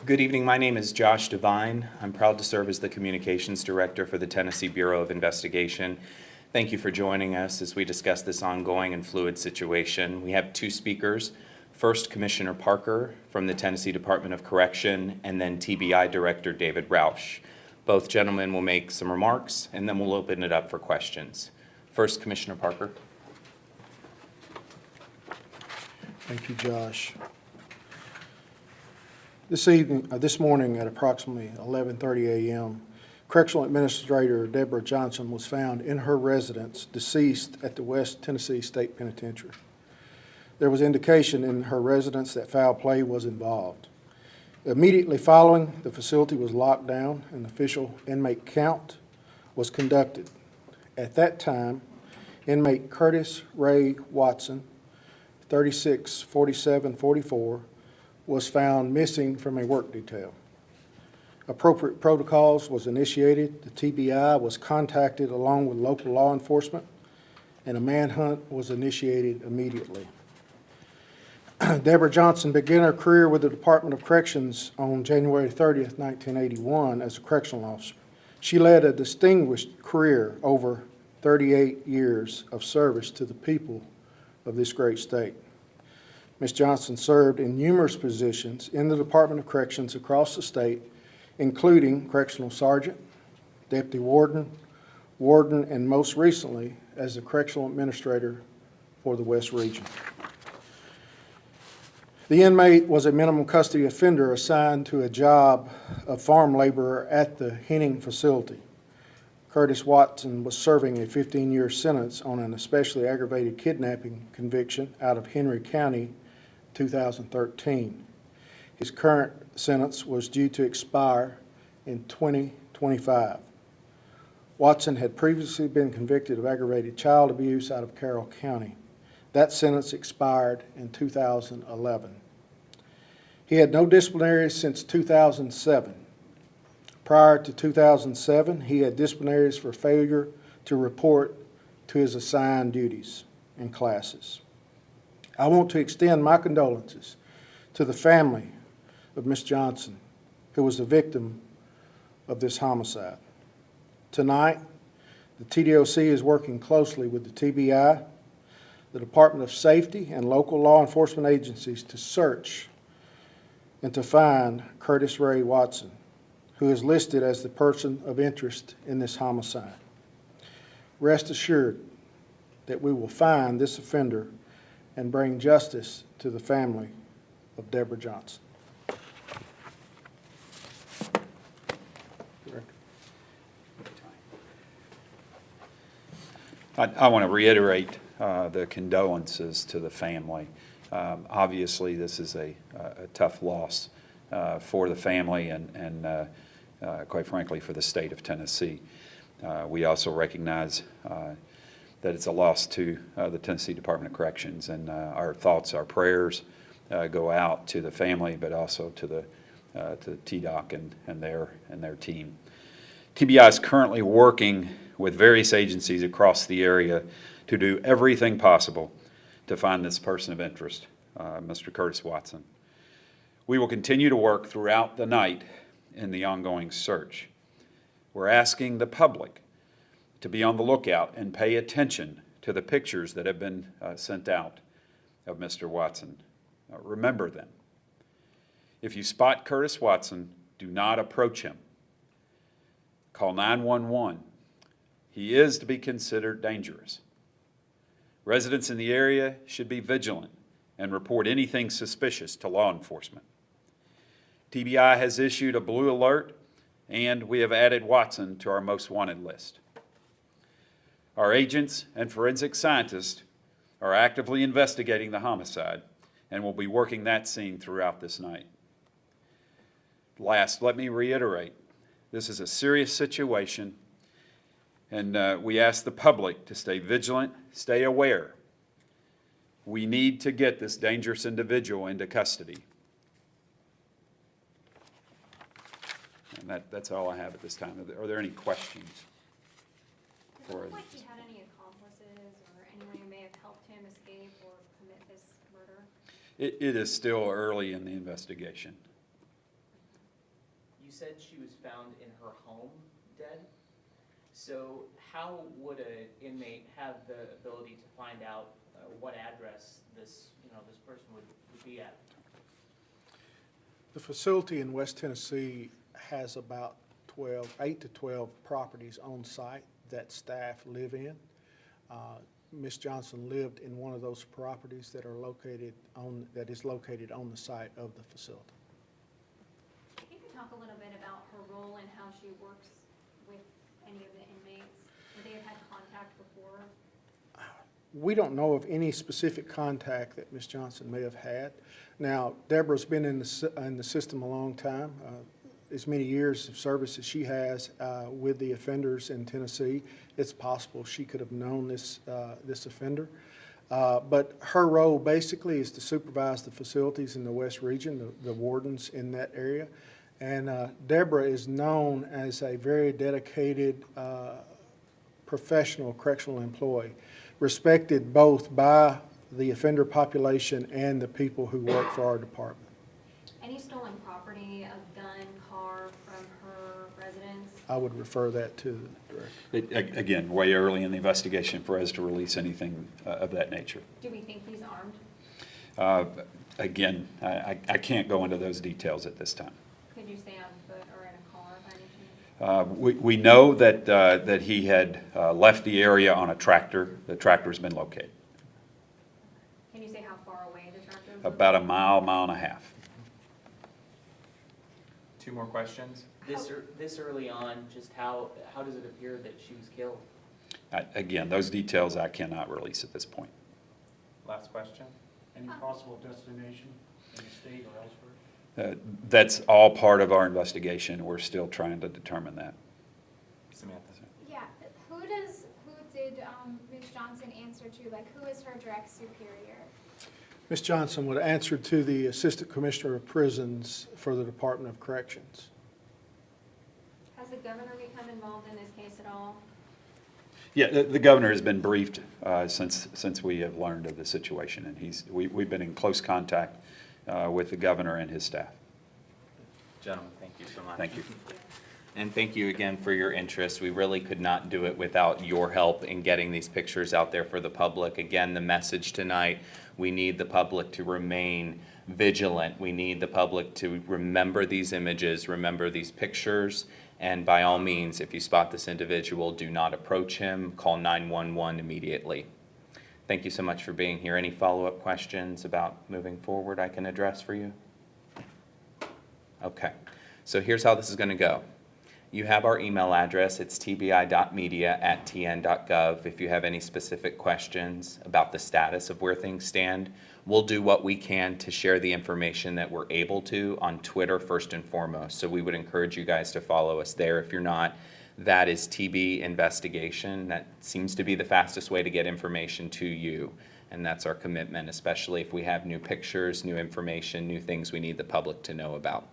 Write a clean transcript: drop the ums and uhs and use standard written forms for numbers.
Good evening. My name is Josh Devine. I'm proud to serve as the Communications Director for the Tennessee Bureau of Investigation. Thank you for joining us as we discuss this ongoing and fluid situation. We have two speakers. First, Commissioner Parker from the Tennessee Department of Correction, and then TBI Director David Roush. Both gentlemen will make some remarks, and then we'll open it up for questions. First, Commissioner Parker. Thank you, Josh. This morning at approximately 11:30 a.m., Correctional Administrator Deborah Johnson was found in her residence deceased at the West Tennessee State Penitentiary. There was indication in her residence that foul play was involved. Immediately following, the facility was locked down and official inmate count was conducted. At that time, inmate Curtis Ray Watson, 364744, was found missing from a work detail. Appropriate protocols was initiated, the TBI was contacted along with local law enforcement, and a manhunt was initiated immediately. Deborah Johnson began her career with the Department of Corrections on January 30th, 1981 as a correctional officer. She led a distinguished career over 38 years of service to the people of this great state. Ms. Johnson served in numerous positions in the Department of Corrections across the state, including correctional sergeant, deputy warden, and most recently as the correctional administrator for the West Region. The inmate was a minimum custody offender assigned to a job of farm laborer at the Henning facility. Curtis Watson was serving a 15-year sentence on an especially aggravated kidnapping conviction out of Henry County, 2013. His current sentence was due to expire in 2025. Watson had previously been convicted of aggravated child abuse out of Carroll County. That sentence expired in 2011. He had no disciplinaries since 2007. Prior to 2007, he had disciplinaries for failure to report to his assigned duties and classes. I want to extend my condolences to the family of Ms. Johnson, who was the victim of this homicide. Tonight, the TDOC is working closely with the TBI, the Department of Safety, and local law enforcement agencies to search and to find Curtis Ray Watson, who is listed as the person of interest in this homicide. Rest assured that we will find this offender and bring justice to the family of Deborah Johnson. I want to reiterate the condolences to the family. Obviously, this is a tough loss for the family and quite frankly, for the state of Tennessee. We also recognize that it's a loss to the Tennessee Department of Corrections, and our thoughts, our prayers go out to the family, but also to the TDOC and their team. TBI is currently working with various agencies across the area to do everything possible to find this person of interest, Mr. Curtis Watson. We will continue to work throughout the night in the ongoing search. We're asking the public to be on the lookout and pay attention to the pictures that have been sent out of Mr. Watson. Remember them. If you spot Curtis Watson, do not approach him. Call 911. He is to be considered dangerous. Residents in the area should be vigilant and report anything suspicious to law enforcement. TBI has issued a blue alert, and we have added Watson to our most wanted list. Our agents and forensic scientists are actively investigating the homicide and will be working that scene throughout this night. Last, let me reiterate, this is a serious situation, and we ask the public to stay vigilant, stay aware. We need to get this dangerous individual into custody. And that's all I have at this time. Are there any questions? Does it look like he had any accomplices or anyone who may have helped him escape or commit this murder? It is still early in the investigation. you said she was found in her home dead. So how would an inmate have the ability to find out what address this, this person would be at? The facility in West Tennessee has about 8 to 12 properties on site that staff live in. Ms. Johnson lived in one of those properties that is located on the site of the facility. If you could talk a little bit about her role and how she works with any of the inmates. Would they have had contact before? We don't know of any specific contact that Ms. Johnson may have had. Now, Deborah's been in the system a long time, as many years of service as she has with the offenders in Tennessee. It's possible she could have known this offender. But her role basically is to supervise the facilities in the West Region, the wardens in that area. And Deborah is known as a very dedicated professional correctional employee, respected both by the offender population and the people who work for our department. Any stolen property, a gun, car from her residence? I would refer that to the director. Again, way early in the investigation for us to release anything of that nature. Do we think he's armed? Again, I can't go into those details at this time. Could you say on foot or in a car by any chance? We know that he had left the area on a tractor. The tractor's been located. Can you say how far away the tractor was? About a mile and a half. 2 more questions? This early on, just how does it appear that she was killed? Again, those details I cannot release at this point. Last question? Any possible destination in the state or elsewhere? That's all part of our investigation. We're still trying to determine that. Samantha? Yeah, who did Ms. Johnson answer to? Like, who is her direct superior? Ms. Johnson would answer to the Assistant Commissioner of Prisons for the Department of Corrections. Has the governor become involved in this case at all? Yeah, the governor has been briefed since we have learned of the situation, and we've been in close contact with the governor and his staff. Gentlemen, thank you so much. Thank you. And thank you again for your interest. We really could not do it without your help in getting these pictures out there for the public. Again, the message tonight, we need the public to remain vigilant. We need the public to remember these images, remember these pictures, and by all means, if you spot this individual, do not approach him. Call 911 immediately. Thank you so much for being here. Any follow-up questions about moving forward I can address for you? Okay, so here's how this is going to go. You have our email address. It's tbi.media@tn.gov. If you have any specific questions about the status of where things stand, we'll do what we can to share the information that we're able to on Twitter first and foremost. So we would encourage you guys to follow us there. If you're not, that is TB Investigation. That seems to be the fastest way to get information to you. And that's our commitment, especially if we have new pictures, new information, new things we need the public to know about.